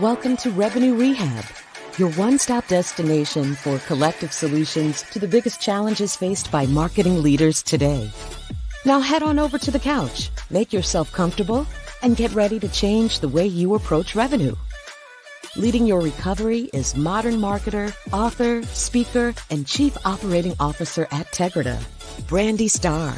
Welcome to Revenue Rehab, your one-stop destination for collective solutions to the biggest challenges faced by marketing leaders today. Now head on over to the couch, make yourself comfortable, and get ready to change the way you approach revenue. Leading your recovery is modern marketer, author, speaker, and chief operating officer at Tegrita, Brandi Starr.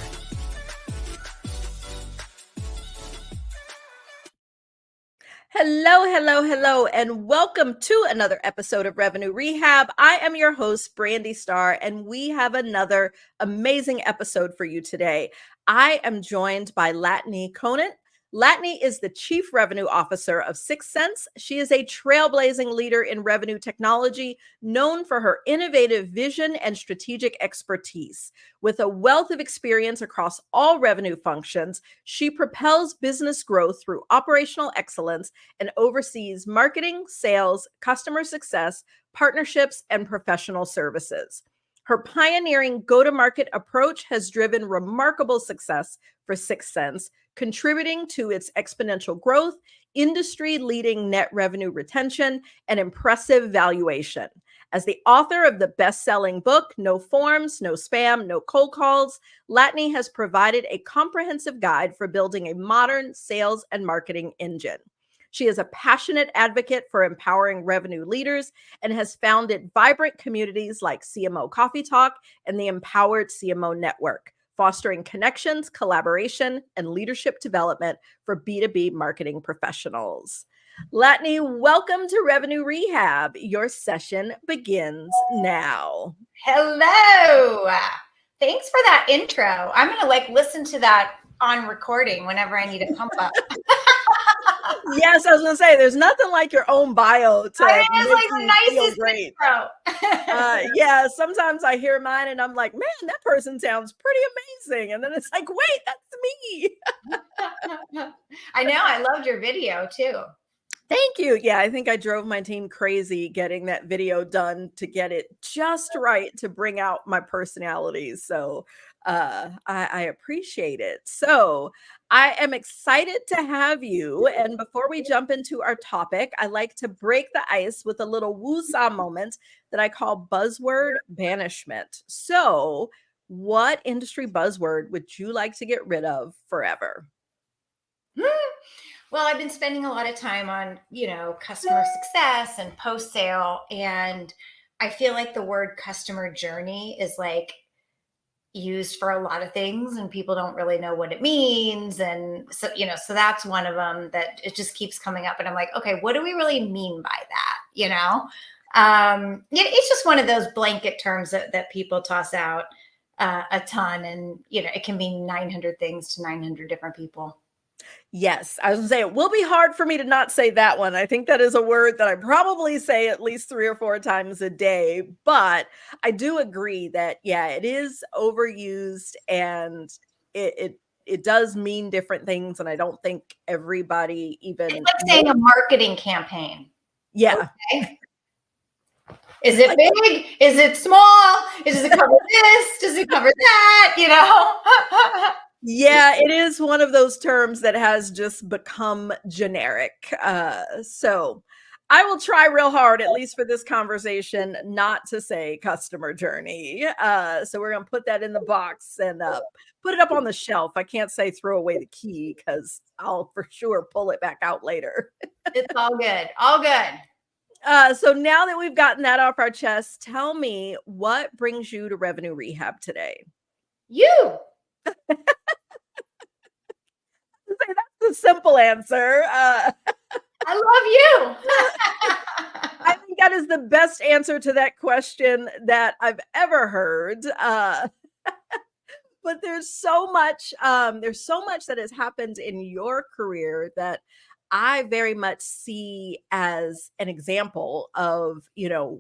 Hello, and welcome to another episode of Revenue Rehab. I am your host, Brandi Starr, and we have another amazing episode for you today. I am joined by Latane Conant. Latane is the Chief Revenue Officer of 6th Sense. She is a trailblazing leader in revenue technology, known for her innovative vision and strategic expertise. With a wealth of experience across all revenue functions, she propels business growth through operational excellence and oversees marketing, sales, customer success, partnerships, and professional services. Her pioneering go-to-market approach has driven remarkable success for 6th Sense, contributing to its exponential growth, industry-leading net revenue retention, and impressive valuation. As the author of the best-selling book, No Forms, No Spam, No Cold Calls, Latane has provided a comprehensive guide for building a modern sales and marketing engine. She is a passionate advocate for empowering revenue leaders and has founded vibrant communities like CMO Coffee Talk and the Empowered CMO Network, fostering connections, collaboration, and leadership development for B2B marketing professionals. Latane, welcome to Revenue Rehab. Your session begins now. Hello. Thanks for that intro. I'm going to listen to that on recording whenever I need to pump up. Yes, I was going to say, there's nothing like your own bio to it's like the nicest great. Intro. Yeah, sometimes I hear mine and I'm like, man, that person sounds pretty amazing. And then it's like, wait, that's me. I know. I loved your video too. Thank you. Yeah, I think I drove my team crazy getting that video done to get it just right to bring out my personality. So I appreciate it. So I am excited to have you. And before we jump into our topic, I like to break the ice with a little woo-saw moment that I call Buzzword Banishment. So what industry buzzword would you like to get rid of forever? Well, I've been spending a lot of time on, customer success and post-sale. And I feel like the word customer journey is used for a lot of things and people don't really know what it means. And so, so that's one of them that it just keeps coming up. And I'm like, okay, what do we really mean by that? It's just one of those blanket terms that people toss out a ton. And, it can mean 900 things to 900 different people. Yes, I was going to say it will be hard for me to not say that one. I think that is a word that I probably say at least 3 or 4 times a day, but I do agree that, yeah, it is overused and it does mean different things. And I don't think everybody even... It's like saying a marketing campaign. Yeah. Okay. Is it big? Is it small? Does it cover this? Does it cover that? Yeah, it is one of those terms that has just become generic. So I will try real hard, at least for this conversation, not to say customer journey. So we're going to put that in the box and put it up on the shelf. I can't say throw away the key because I'll for sure pull it back out later. It's all good. All good. So now that we've gotten that off our chest, tell me what brings you to Revenue Rehab today? You. That's a simple answer. I love you. I think that is the best answer to that question that I've ever heard. But there's so much that has happened in your career that I very much see as an example of,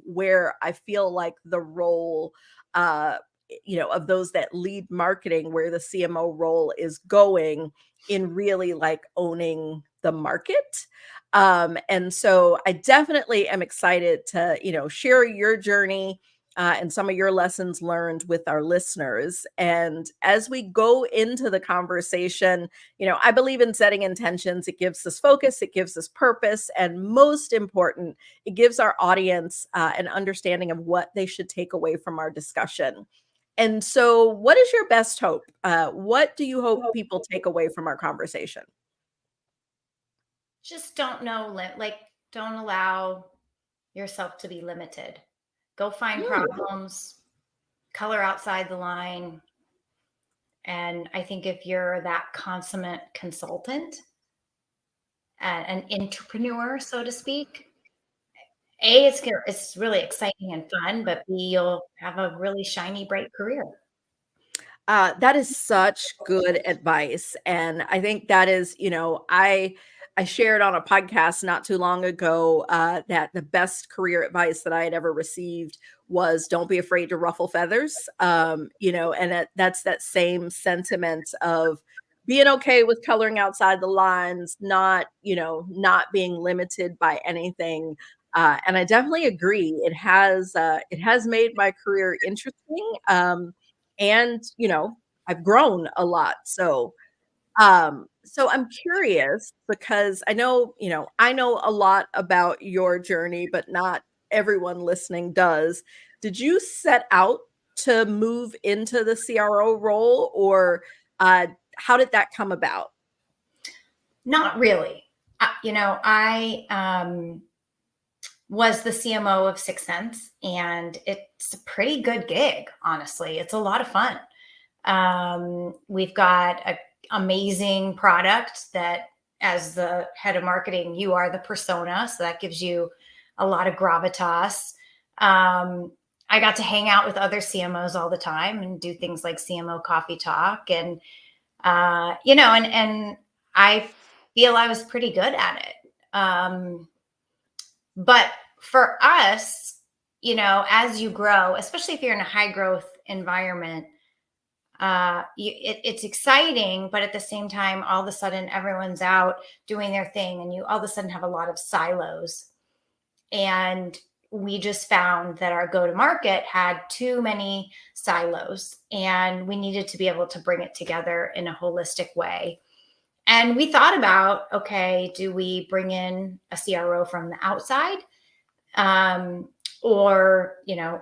where I feel like the role, of those that lead marketing, where the CMO role is going in really owning the market. And so I definitely am excited to, share your journey and some of your lessons learned with our listeners. And as we go into the conversation, I believe in setting intentions. It gives us focus, it gives us purpose, and most important, it gives our audience an understanding of what they should take away from our discussion. And so, what is your best hope? What do you hope people take away from our conversation? Just don't allow yourself to be limited. Go find problems, color outside the line. And I think if you're that consummate consultant, an entrepreneur, so to speak, it's really exciting and fun, but B, you'll have a really shiny, bright career. That is such good advice. And I think that is, I shared on a podcast not too long ago that the best career advice that I had ever received was don't be afraid to ruffle feathers. And that's that same sentiment of being okay with coloring outside the lines, not being limited by anything. And I definitely agree. It has made my career interesting. And I've grown a lot. So I'm curious because I know a lot about your journey, but not everyone listening does. Did you set out to move into the CRO role, or how did that come about? Not really. I was the CMO of 6sense, and it's a pretty good gig, honestly. It's a lot of fun. We've got an amazing product that, as the head of marketing, you are the persona. So that gives you a lot of gravitas. I got to hang out with other CMOs all the time and do things like CMO coffee talk. And, and I feel I was pretty good at it. But for us, as you grow, especially if you're in a high growth environment, it's exciting, but at the same time, all of a sudden everyone's out doing their thing, and you all of a sudden have a lot of silos. And we just found that our go-to-market had too many silos, and we needed to be able to bring it together in a holistic way. And we thought about, okay, do we bring in a CRO from the outside? Or,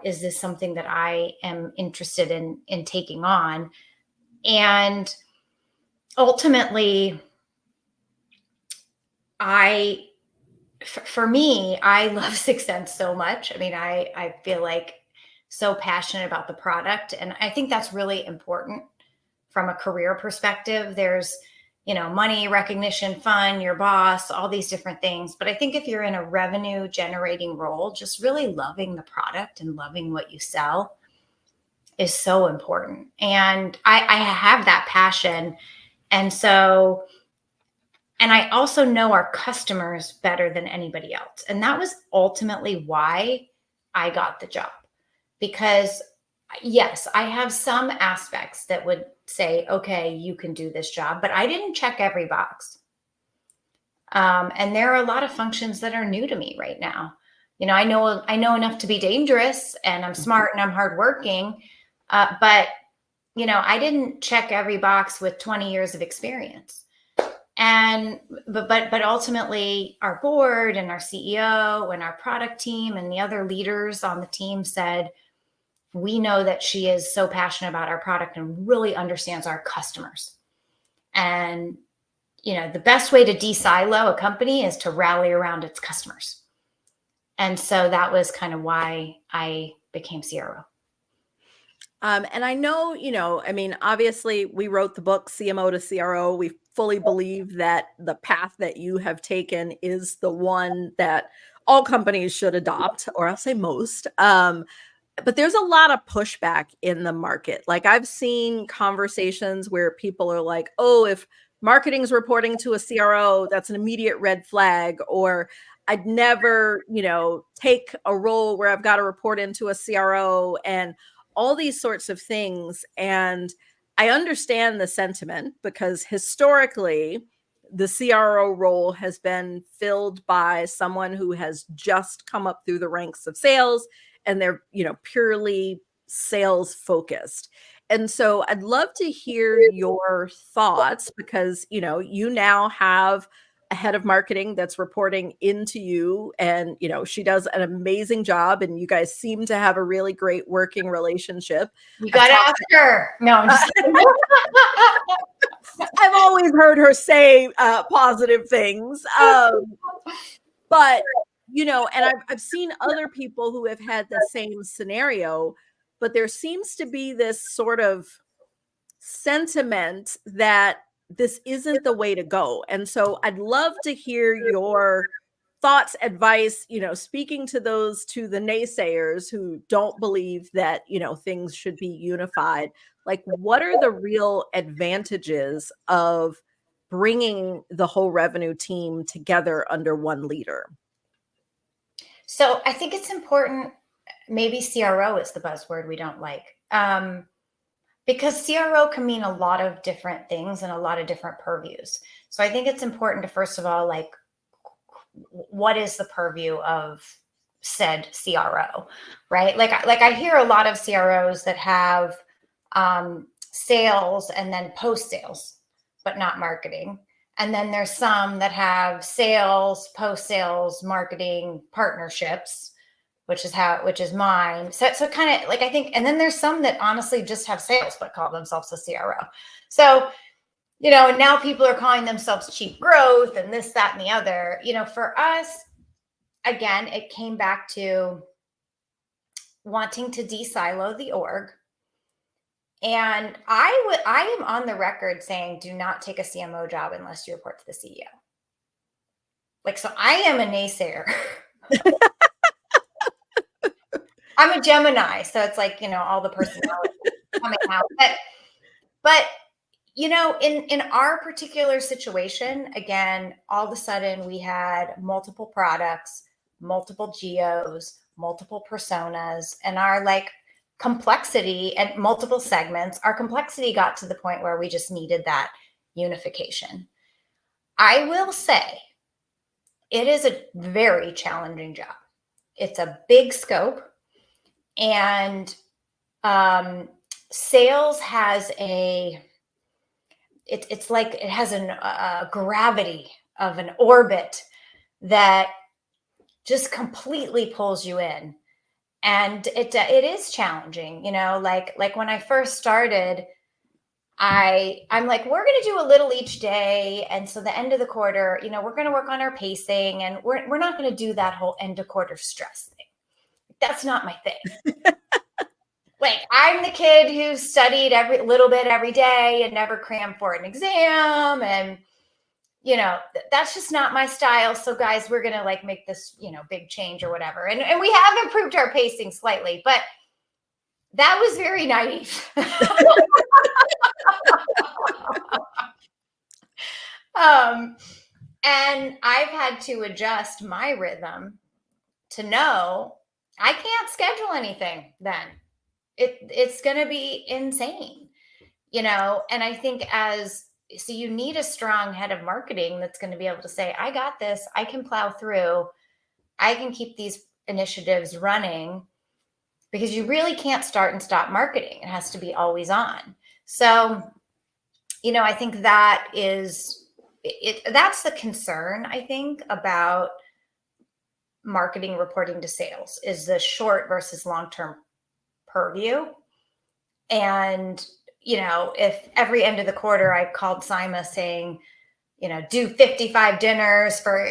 is this something that I am interested in taking on? And ultimately, for me, I love 6sense so much. I mean, I feel like so passionate about the product. And I think that's really important from a career perspective. There's, money, recognition, fun, your boss, all these different things. But I think if you're in a revenue generating role, just really loving the product and loving what you sell is so important. And I have that passion. And so, and I also know our customers better than anybody else. And that was ultimately why I got the job. Because yes, I have some aspects that would say, okay, you can do this job, but I didn't check every box. And there are a lot of functions that are new to me right now. I know enough to be dangerous, and I'm smart and I'm hardworking, but I didn't check every box with 20 years of experience. And but ultimately, our board and our CEO and our product team and the other leaders on the team said, we know that she is so passionate about our product and really understands our customers. And, the best way to de-silo a company is to rally around its customers. And so that was kind of why I became CRO. And I know, obviously we wrote the book CMO to CRO. We fully believe that the path that you have taken is the one that all companies should adopt, or I'll say most. But there's a lot of pushback in the market. Like, I've seen conversations where people are like, oh, if marketing's reporting to a CRO, that's an immediate red flag. Or I'd never, take a role where I've got to report into a CRO, and all these sorts of things. And I understand the sentiment, because historically, the CRO role has been filled by someone who has just come up through the ranks of sales and they're, purely sales focused. And so I'd love to hear your thoughts because, you now have a head of marketing that's reporting into you, and, she does an amazing job, and you guys seem to have a really great working relationship. You got to ask her. No, I'm just I've always heard her say positive things. But, and I've seen other people who have had the same scenario, but there seems to be this sort of sentiment that this isn't the way to go. And so I'd love to hear your thoughts, advice, speaking to the naysayers who don't believe that, things should be unified. Like, what are the real advantages of bringing the whole revenue team together under one leader? So I think it's important. Maybe CRO is the buzzword we don't like. Because CRO can mean a lot of different things and a lot of different purviews. So I think it's important to, first of all, like, what is the purview of said CRO, right? Like I hear a lot of CROs that have sales and then post-sales, but not marketing. And then there's some that have sales, post-sales, marketing, partnerships, which is mine. So kind of like, I think, and then there's some that honestly just have sales, but call themselves a CRO. So, and now people are calling themselves chief growth and this, that, and the other. For us, again, it came back to wanting to de-silo the org. And I am on the record saying, do not take a CMO job unless you report to the CEO. Like, so I am a naysayer. I'm a Gemini, so it's like, all the personality coming out. But in our particular situation, again, all of a sudden we had multiple products, multiple geos, multiple personas, and our complexity and multiple segments, our complexity got to the point where we just needed that unification. I will say it is a very challenging job. It's a big scope. And sales has it's like it has a gravity of an orbit that just completely pulls you in. And it is challenging, like when I first started, I'm like, we're going to do a little each day. And so the end of the quarter, we're going to work on our pacing, and we're not going to do that whole end of quarter stress thing. That's not my thing. Like, I'm the kid who studied every little bit every day and never crammed for an exam. And, that's just not my style. So guys, we're going to make this, big change or whatever. And we have improved our pacing slightly, but that was very naive. And I've had to adjust my rhythm to know I can't schedule anything then. It's going to be insane, and I think so you need a strong head of marketing that's going to be able to say, I got this, I can plow through, I can keep these initiatives running, because you really can't start and stop marketing. It has to be always on. So, I think that is that's the concern, I think, about marketing reporting to sales, is the short versus long-term purview. And, if every end of the quarter I called Sima saying, do 55 dinners for,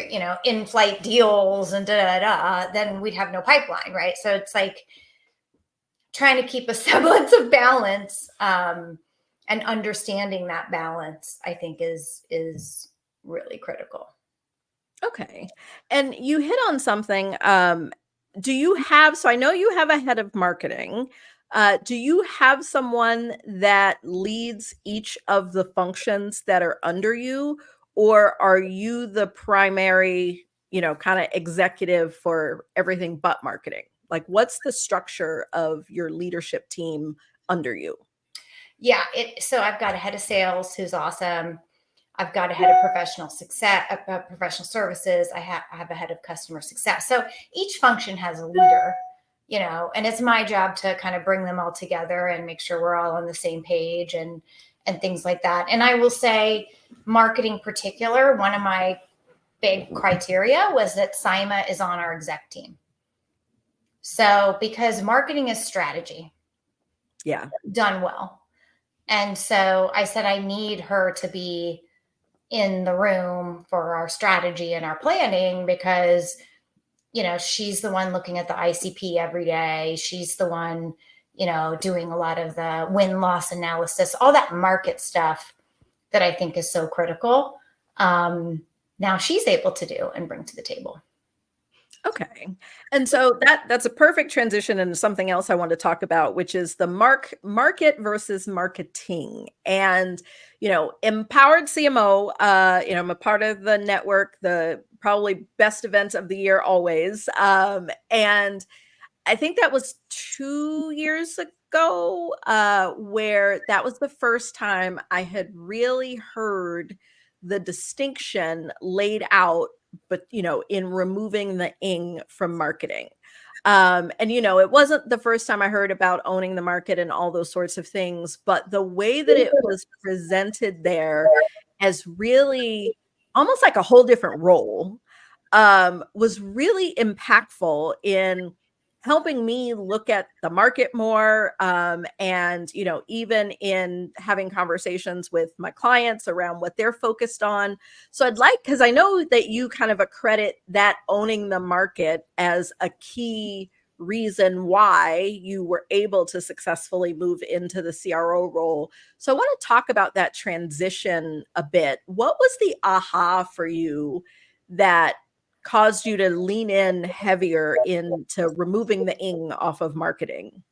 in-flight deals and then we'd have no pipeline, right? So it's like trying to keep a semblance of balance, and understanding that balance, I think is really critical. Okay. And you hit on something. Do you have, so I know you have a head of marketing. Do you have someone that leads each of the functions that are under you, or are you the primary, kind of executive for everything but marketing? Like, what's the structure of your leadership team under you? Yeah. So I've got a head of sales who's awesome. I've got a head of professional success, professional services. I have a head of customer success. So each function has a leader, and it's my job to kind of bring them all together and make sure we're all on the same page and things like that. And I will say, marketing particular, one of my big criteria was that Sima is on our exec team. So because marketing is strategy, done well. And so I said, I need her to be in the room for our strategy and our planning because, she's the one looking at the ICP every day. She's the one, doing a lot of the win-loss analysis, all that market stuff that I think is so critical. Now she's able to do and bring to the table. Okay. And so that's a perfect transition into something else I want to talk about, which is the market versus marketing. And, Empowered CMO, I'm a part of the network, the probably best event of the year always. And I think that was 2 years ago, where that was the first time I had really heard the distinction laid out, but in removing the ing from marketing. And it wasn't the first time I heard about owning the market and all those sorts of things, but the way that it was presented there as really almost like a whole different role was really impactful in helping me look at the market more, and even in having conversations with my clients around what they're focused on. So because I know that you kind of accredit that owning the market as a key reason why you were able to successfully move into the CRO role. So I want to talk about that transition a bit. What was the aha for you that caused you to lean in heavier into removing the ing off of marketing?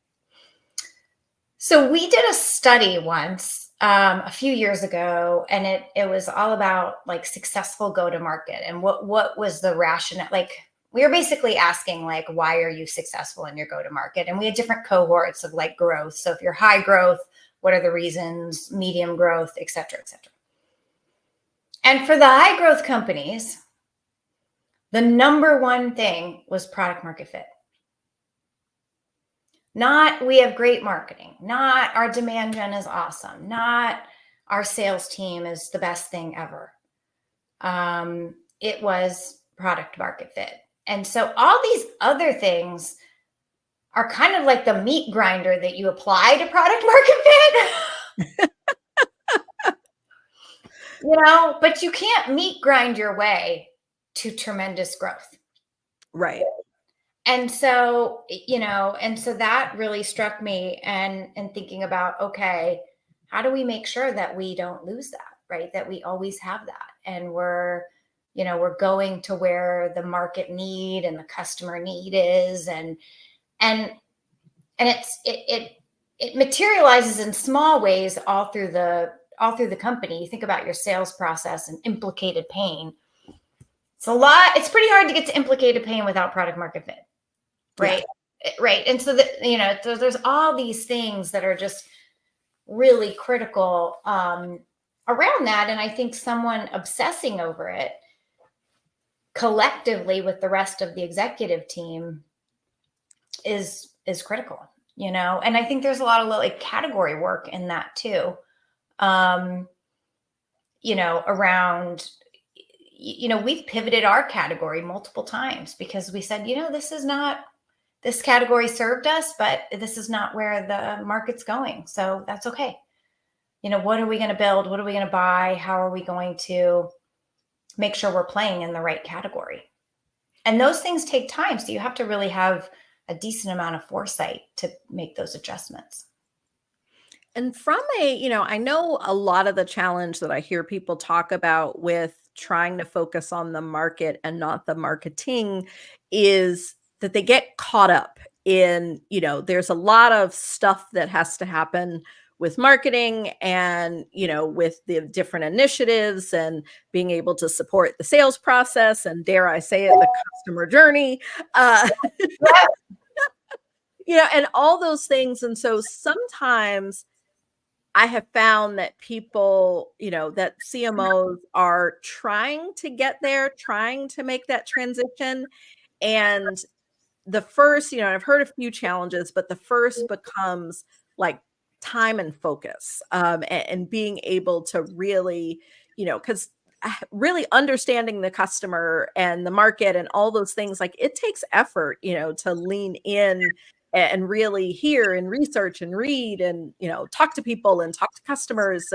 So we did a study once, a few years ago, and it was all about like successful go-to-market and what was the rationale. Like we were basically asking like, why are you successful in your go-to-market? And we had different cohorts of like growth. So if you're high growth, what are the reasons? Medium growth, et cetera, et cetera. And for the high growth companies, the number one thing was product market fit. Not we have great marketing, not our demand gen is awesome, not our sales team is the best thing ever. It was product market fit. And so all these other things are kind of like the meat grinder that you apply to product market fit. But you can't meat grind your way to tremendous growth. Right. And so, that really struck me and thinking about, okay, how do we make sure that we don't lose that, right? That we always have that. And we're going to where the market need and the customer need is. And it materializes in small ways all through the company. You think about your sales process and implicated pain. It's pretty hard to get to implicated pain without product market fit. Right. Yeah. Right. And so there's all these things that are just really critical around that. And I think someone obsessing over it collectively with the rest of the executive team is critical, and I think there's a lot of like category work in that too. Around, we've pivoted our category multiple times because we said, this category served us, but this is not where the market's going. So that's okay. What are we going to build? What are we going to buy? How are we going to make sure we're playing in the right category? And those things take time. So you have to really have a decent amount of foresight to make those adjustments. And from I know a lot of the challenge that I hear people talk about with trying to focus on the market and not the marketing is that they get caught up in, there's a lot of stuff that has to happen with marketing and, with the different initiatives and being able to support the sales process and, dare I say it, the customer journey, and all those things. And so sometimes I have found that people, that CMOs are trying to get there, trying to make that transition. And the first, I've heard a few challenges, but the first becomes like time and focus, and being able to really, because really understanding the customer and the market and all those things, like it takes effort, to lean in and really hear and research and read and, talk to people and talk to customers.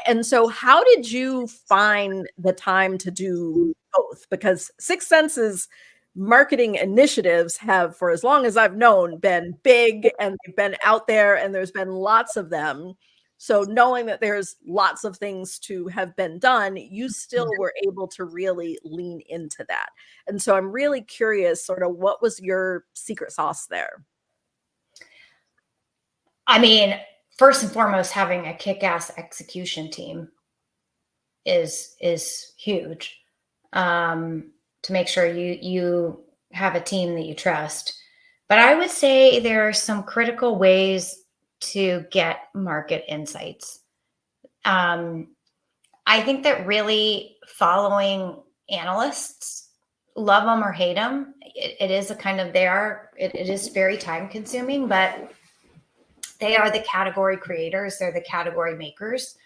And so how did you find the time to do both? Because Six Senses marketing initiatives have, for as long as I've known, been big and they've been out there and there's been lots of them. So knowing that there's lots of things to have been done, you still were able to really lean into that. And so I'm really curious, sort of what was your secret sauce there? I mean, first and foremost, having a kick-ass execution team is huge. To make sure you have a team that you trust. But I would say there are some critical ways to get market insights. I think that really following analysts, love them or hate them, it is a kind of, it is very time consuming, but they are the category creators. They're the category makers.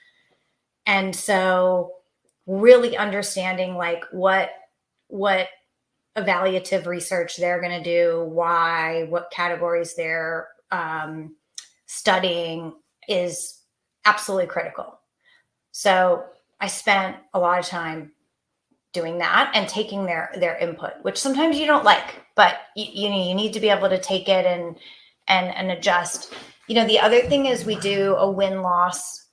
And so really understanding like what evaluative research they're going to do, why, what categories they're studying is absolutely critical. So I spent a lot of time doing that and taking their input, which sometimes you don't like, but you need to be able to take it and adjust. The other thing is we do a win-loss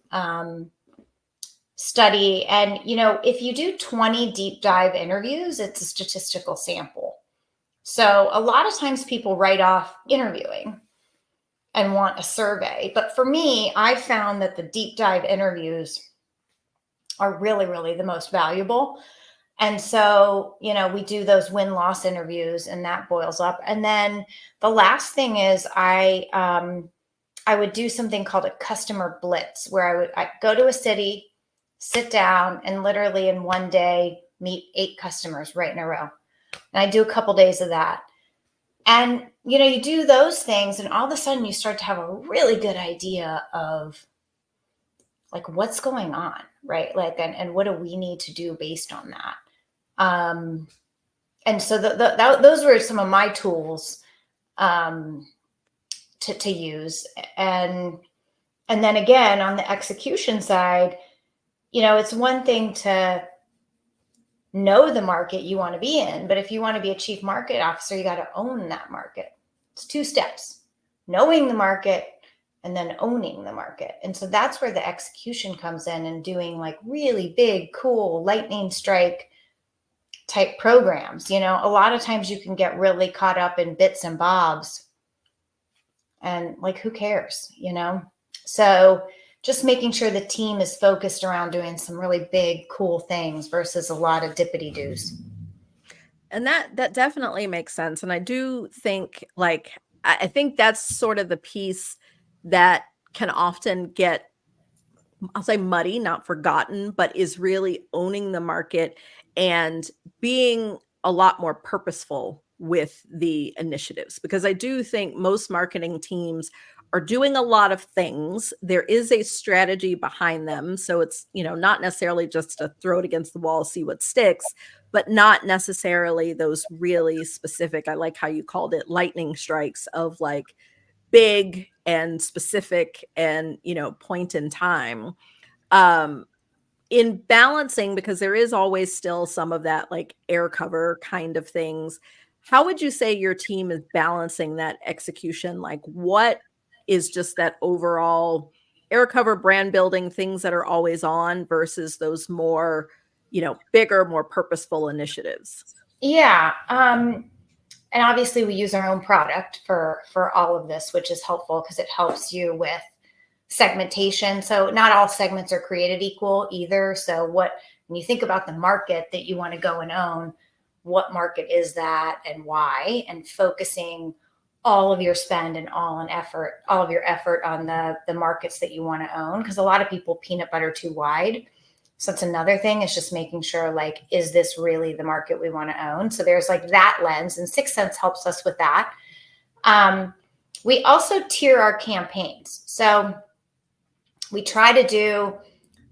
study. And, if you do 20 deep dive interviews, it's a statistical sample. So a lot of times people write off interviewing and want a survey. But for me, I found that the deep dive interviews are really, really the most valuable. And so, we do those win-loss interviews and that boils up. And then the last thing is I would do something called a customer blitz, where I'd go to a city, sit down, and literally in one day meet 8 customers right in a row. And I do a couple days of that. And, you do those things and all of a sudden you start to have a really good idea of like what's going on, right? Like, and what do we need to do based on that? And so those were some of my tools to use. And then again, on the execution side, it's one thing to know the market you want to be in, but if you want to be a chief market officer, you got to own that market. It's 2 steps: knowing the market and then owning the market. And so that's where the execution comes in, and doing like really big, cool lightning strike type programs. A lot of times you can get really caught up in bits and bobs and like, who cares, So just making sure the team is focused around doing some really big, cool things versus a lot of dippity-doos. And that definitely makes sense. And I do think I think that's sort of the piece that can often get, I'll say muddy, not forgotten, but is really owning the market and being a lot more purposeful with the initiatives. Because I do think most marketing teams are doing a lot of things. There is a strategy behind them. So it's, not necessarily just to throw it against the wall, see what sticks, but not necessarily those really specific, I like how you called it, lightning strikes of like big and specific and, point in time. In balancing, because there is always still some of that like air cover kind of things, how would you say your team is balancing that execution? Like, what is just that overall air cover brand building things that are always on versus those more, bigger, more purposeful initiatives? Yeah. And obviously we use our own product for all of this, which is helpful because it helps you with segmentation. So not all segments are created equal either. So when you think about the market that you want to go and own, what market is that and why? And focusing all of your spend and all of your effort on the markets that you want to own. Because a lot of people peanut butter too wide. So it's another thing. It's just making sure, like, is this really the market we want to own? So there's like that lens, and Sixth Sense helps us with that. We also tier our campaigns. So we try to do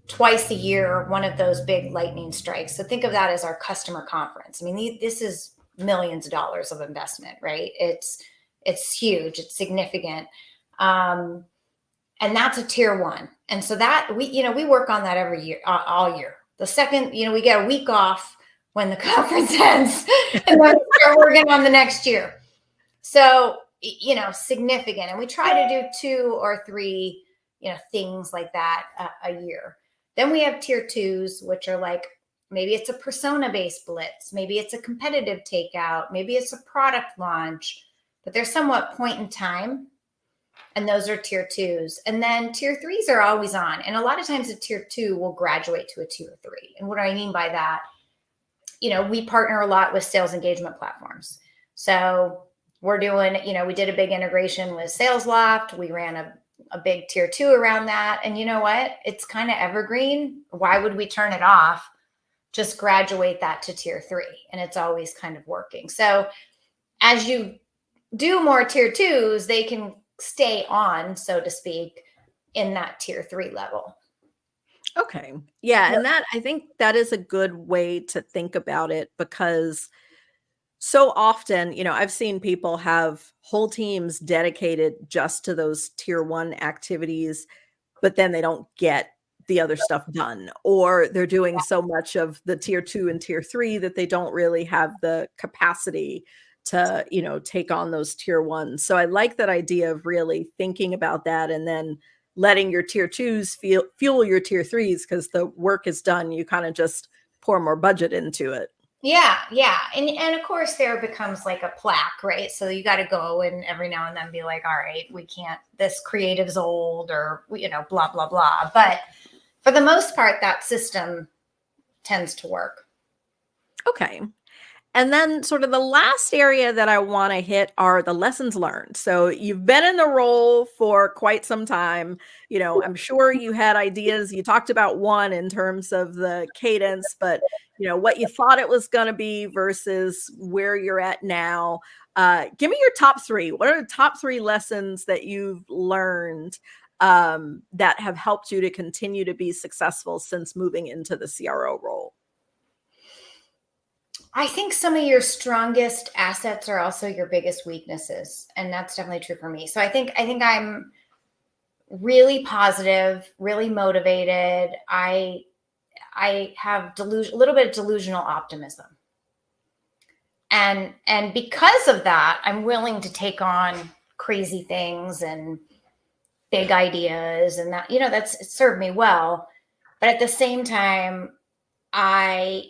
twice a year one of those big lightning strikes. So think of that as our customer conference. I mean, this is millions of dollars of investment, right? It's huge. It's significant. And that's a tier one. And so that we work on that every year, all year. The second, we get a week off when the conference ends, and then we start working on the next year. So, significant. And we try to do 2 or 3, things like that a year. Then we have tier 2s, which are like, maybe it's a persona-based blitz, maybe it's a competitive takeout, maybe it's a product launch, but they're somewhat point in time. And those are tier 2s. And then tier 3s are always on. And a lot of times a tier 2 will graduate to a tier 3. And what do I mean by that? We partner a lot with sales engagement platforms. So we're doing, we did a big integration with SalesLoft. We ran a big tier 2 around that. And you know what? It's kind of evergreen. Why would we turn it off? Just graduate that to tier 3. And it's always kind of working. So as you do more tier 2s, they can stay on, so to speak, in that tier 3 level. Okay. Yeah. And I think that is a good way to think about it, because so often, I've seen people have whole teams dedicated just to those tier 1 activities, but then they don't get the other stuff done, or they're doing so much of the tier 2 and tier 3 that they don't really have the capacity to, take on those tier 1s. So I like that idea of really thinking about that, and then letting your tier 2s fuel your tier 3s, because the work is done. You kind of just pour more budget into it. Yeah. And of course there becomes like a plaque, right? So you got to go and every now and then be like, all right, we can't, this creative's old, or, blah, blah, blah. But for the most part, that system tends to work. Okay. And then sort of the last area that I want to hit are the lessons learned. So you've been in the role for quite some time. I'm sure you had ideas. You talked about one in terms of the cadence, but what you thought it was going to be versus where you're at now. Give me your top 3. What are the top 3 lessons that you've learned that have helped you to continue to be successful since moving into the CRO role? I think some of your strongest assets are also your biggest weaknesses. And that's definitely true for me. So I think I'm really positive, really motivated. I have a little bit of delusional optimism. And because of that, I'm willing to take on crazy things and big ideas, and that, it's served me well. But at the same time, I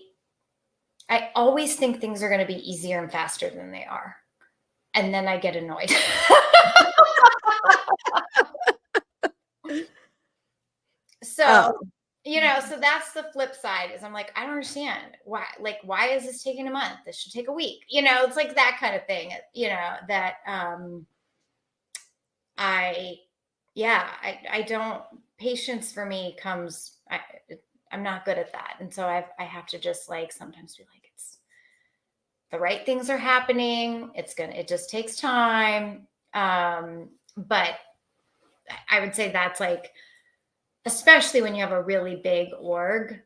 always think things are going to be easier and faster than they are. And then I get annoyed. So that's the flip side, is I'm like, I don't understand why is this taking a month? This should take a week. It's like that kind of thing, that I don't, patience for me comes, I'm not good at that. And so I have to just sometimes be like, the right things are happening. It just takes time. But I would say that's especially when you have a really big org,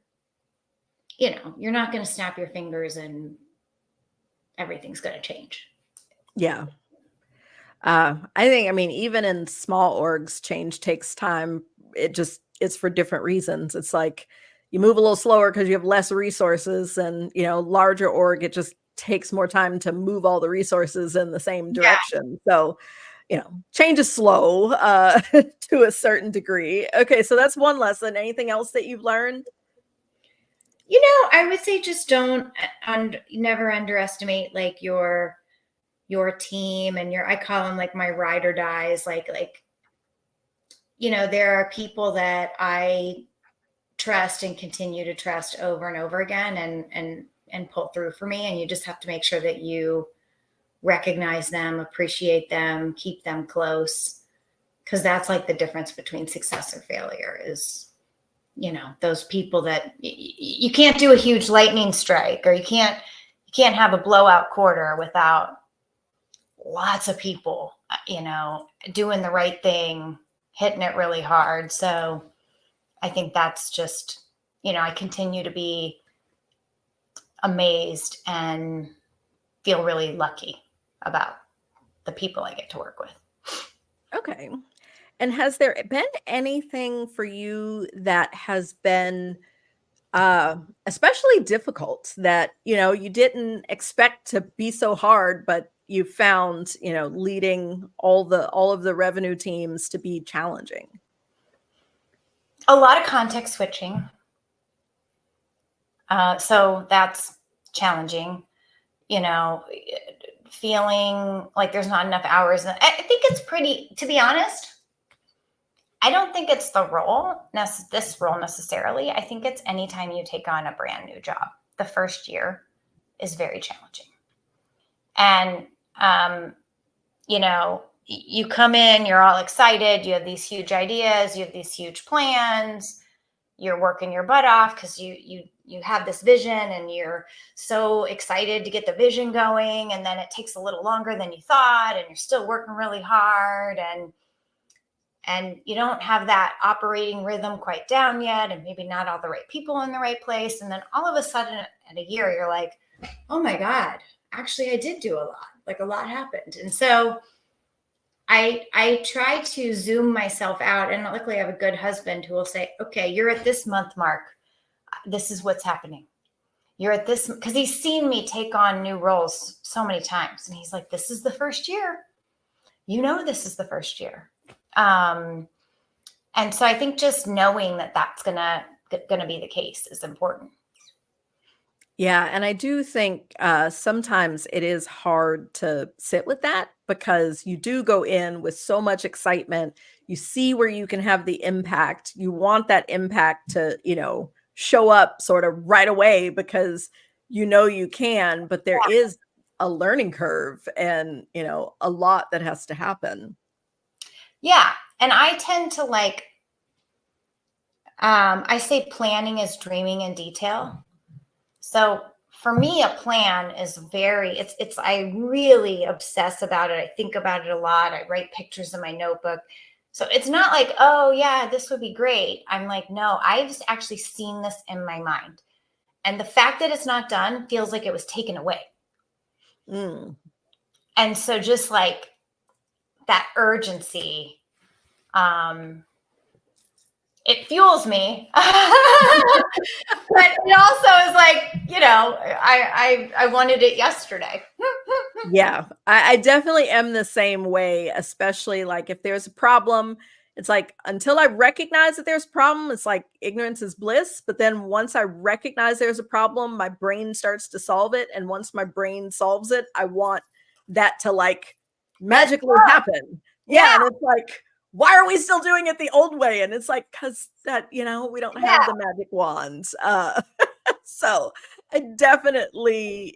you're not going to snap your fingers and everything's going to change. Yeah. I think, even in small orgs, change takes time. It's for different reasons. It's like you move a little slower because you have less resources, and, larger org, it just takes more time to move all the resources in the same direction. Yeah. So, change is slow to a certain degree. Okay. So that's one lesson. Anything else that you've learned? I would say just never underestimate your team and I call them my ride or dies. There are people that I trust and continue to trust over and over again and pull through for me. And you just have to make sure that you recognize them, appreciate them, keep them close. Cause that's the difference between success or failure is those people that you can't do a huge lightning strike, or you can't have a blowout quarter without lots of people, doing the right thing, hitting it really hard. So I think that's just, I continue to be amazed and feel really lucky about the people I get to work with. Okay. And has there been anything for you that has been especially difficult that, you didn't expect to be so hard, but you found, leading all of the revenue teams to be challenging? A lot of context switching. So that's challenging, feeling like there's not enough hours. I think it's to be honest, I don't think it's this role necessarily. I think it's anytime you take on a brand new job. The first year is very challenging. And, you come in, you're all excited. You have these huge ideas. You have these huge plans. You're working your butt off because you have this vision, and you're so excited to get the vision going. And then it takes a little longer than you thought, and you're still working really hard, and you don't have that operating rhythm quite down yet, and maybe not all the right people in the right place. And then all of a sudden at a year, you're like, oh my God, actually I did do a lot. Like, a lot happened. And so I try to zoom myself out, and luckily I have a good husband who will say, okay, you're at this month mark. This is what's happening. You're at this, because he's seen me take on new roles so many times. And he's like, this is the first year. This is the first year. And so I think just knowing that that's gonna be the case is important. Yeah, and I do think sometimes it is hard to sit with that, because you do go in with so much excitement. You see where you can have the impact. You want that impact to, show up sort of right away, because you can, but there is a learning curve, and, a lot that has to happen. Yeah. And I tend to I say planning is dreaming in detail. So for me, a plan is I really obsess about it. I think about it a lot. I write pictures in my notebook. So it's not like, oh yeah, this would be great. I'm like, no, I've actually seen this in my mind. And the fact that it's not done feels like it was taken away. Mm. And so just like that urgency, it fuels me. But it also is like, I wanted it yesterday. Yeah, I definitely am the same way, especially like if there's a problem, it's like until I recognize that there's a problem, it's like ignorance is bliss. But then once I recognize there's a problem, my brain starts to solve it. And once my brain solves it, I want that to like magically happen. Yeah. And it's like, why are we still doing it the old way? And it's like, because that, we don't have the magic wands. So I definitely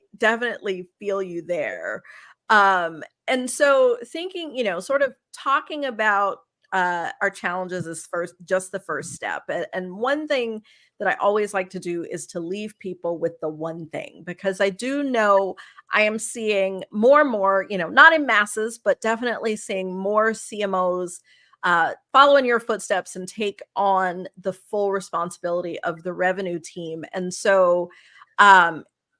feel you there. And so thinking, sort of talking about our challenges is just the first step. And one thing that I always like to do is to leave people with the one thing, because I do know I am seeing more and more, not in masses, but definitely seeing more CMOs follow in your footsteps and take on the full responsibility of the revenue team. And so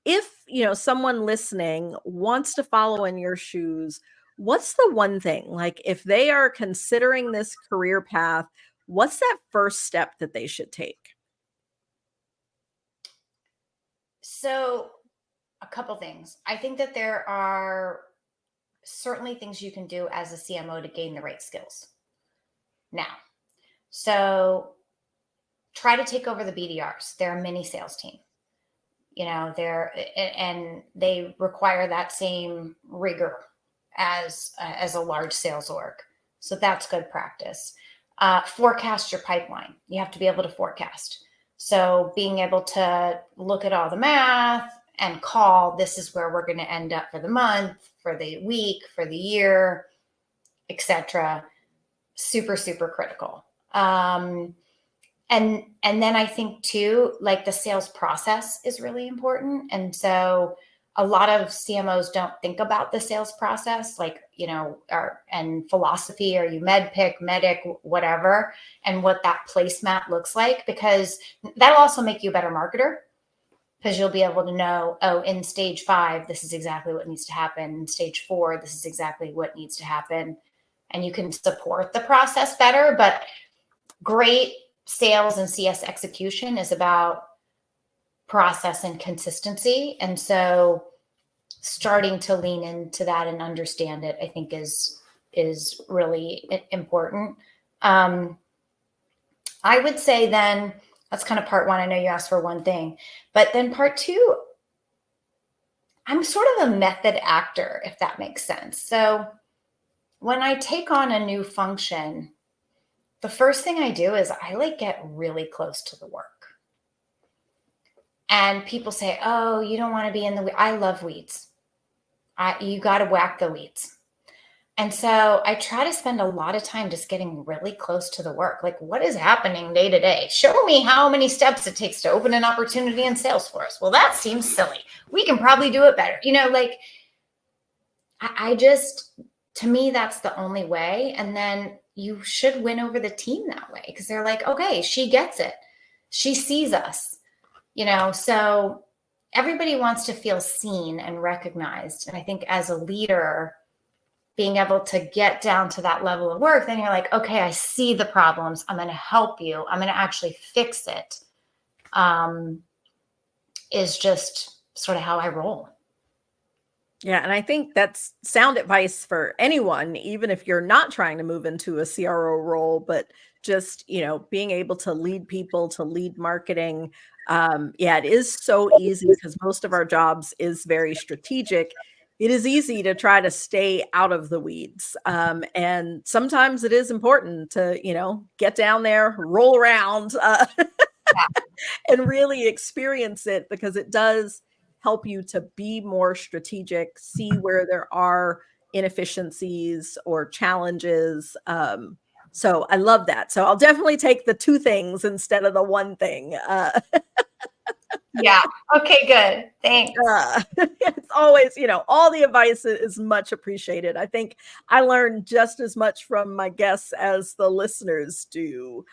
if someone listening wants to follow in your shoes, what's the one thing, like if they are considering this career path, what's that first step that they should take? So a couple things. I think that there are certainly things you can do as a CMO to gain the right skills. Now, so try to take over the BDRs. They're a mini sales team. And they require that same rigor as a large sales org. So that's good practice. Forecast your pipeline. You have to be able to forecast. So being able to look at all the math and call, this is where we're going to end up for the month, for the week, for the year, etc. Super, super critical. and then I think too, like the sales process is really important. And so a lot of CMOs don't think about the sales process, like, and philosophy, are you med pick, medic, whatever, and what that placemat looks like, because that'll also make you a better marketer, because you'll be able to know, oh, in stage 5, this is exactly what needs to happen. In stage 4, this is exactly what needs to happen. And you can support the process better. But great sales and CS execution is about process and consistency. And so starting to lean into that and understand it, I think is really important. I would say then that's kind of part 1. I know you asked for one thing, but then part 2, I'm sort of a method actor, if that makes sense. So when I take on a new function, the first thing I do is I get really close to the work. And people say, oh, you don't want to be in the weeds. I love weeds. You got to whack the weeds. And so I try to spend a lot of time just getting really close to the work. Like, what is happening day to day? Show me how many steps it takes to open an opportunity in Salesforce. Well, that seems silly. We can probably do it better. I just, to me, that's the only way. And then you should win over the team that way, because they're like, okay, she gets it. She sees us, so everybody wants to feel seen and recognized. And I think as a leader, being able to get down to that level of work, then you're like, okay, I see the problems. I'm going to help you. I'm going to actually fix it. Is just sort of how I roll. Yeah. And I think that's sound advice for anyone, even if you're not trying to move into a CRO role, but just, being able to lead people, to lead marketing. It is so easy, because most of our jobs is very strategic. It is easy to try to stay out of the weeds. And sometimes it is important to, get down there, roll around, and really experience it, because it does help you to be more strategic, see where there are inefficiencies or challenges. So I love that. So I'll definitely take the 2 things instead of the 1 thing. Yeah. Okay, good. Thanks. It's always, all the advice is much appreciated. I think I learn just as much from my guests as the listeners do.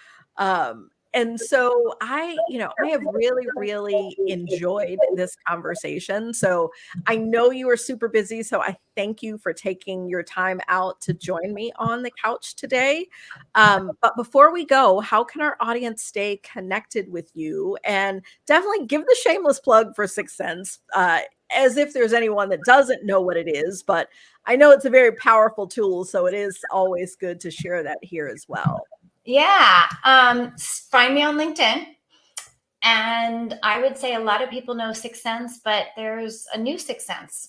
And so I have really, really enjoyed this conversation. So I know you are super busy. So I thank you for taking your time out to join me on the couch today. But before we go, how can our audience stay connected with you? And definitely give the shameless plug for 6th Sense, as if there's anyone that doesn't know what it is. But I know it's a very powerful tool, so it is always good to share that here as well. Yeah. Find me on LinkedIn. And I would say a lot of people know 6th Sense, but there's a new 6th Sense.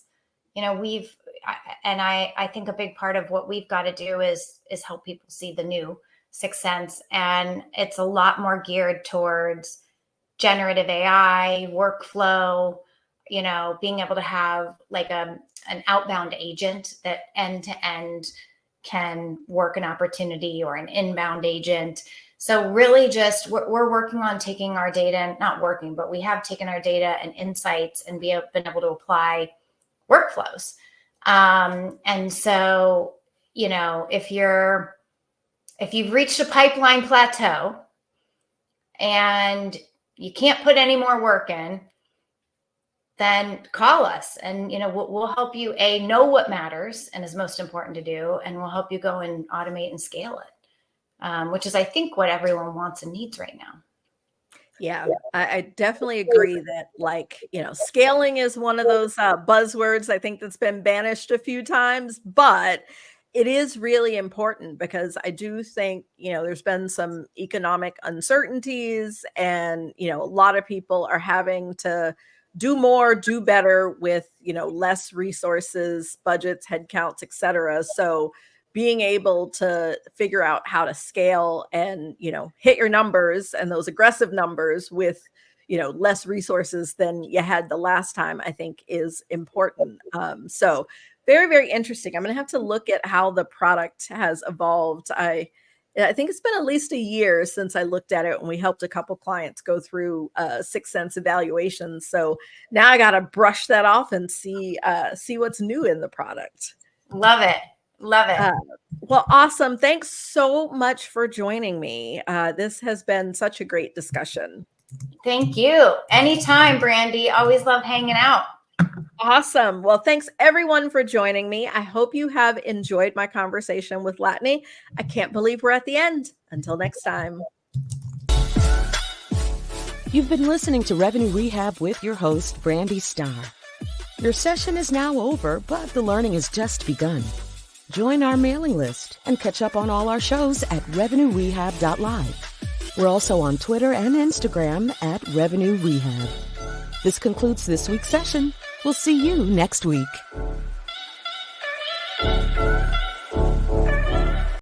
I think a big part of what we've got to do is help people see the new 6th Sense. And it's a lot more geared towards generative AI, workflow, being able to have like an outbound agent that end to end can work an opportunity, or an inbound agent. So really just we're working on taking our data, not working, but we have taken our data and insights and been able to apply workflows. And so, if you've reached a pipeline plateau and you can't put any more work in, then call us, and we'll help you know what matters and is most important to do, and we'll help you go and automate and scale it, which is, I think, what everyone wants and needs right now. Yeah, I definitely agree that scaling is one of those buzzwords, I think, that's been banished a few times, but it is really important, because I do think, there's been some economic uncertainties, and, a lot of people are having to do more, do better with, less resources, budgets, headcounts, et cetera. So being able to figure out how to scale and, hit your numbers, and those aggressive numbers with, less resources than you had the last time, I think is important. So very, very interesting. I'm going to have to look at how the product has evolved. I I think it's been at least a year since I looked at it, and we helped a couple clients go through 6 Sense evaluations. So now I got to brush that off and see what's new in the product. Love it. Love it. Well, awesome. Thanks so much for joining me. This has been such a great discussion. Thank you. Anytime, Brandi. Always love hanging out. Awesome. Well, thanks everyone for joining me. I hope you have enjoyed my conversation with Latane. I can't believe we're at the end. Until next time. You've been listening to Revenue Rehab with your host, Brandi Starr. Your session is now over, but the learning has just begun. Join our mailing list and catch up on all our shows at revenuerehab.live. We're also on Twitter and Instagram at Revenue Rehab. This concludes this week's session. We'll see you next week.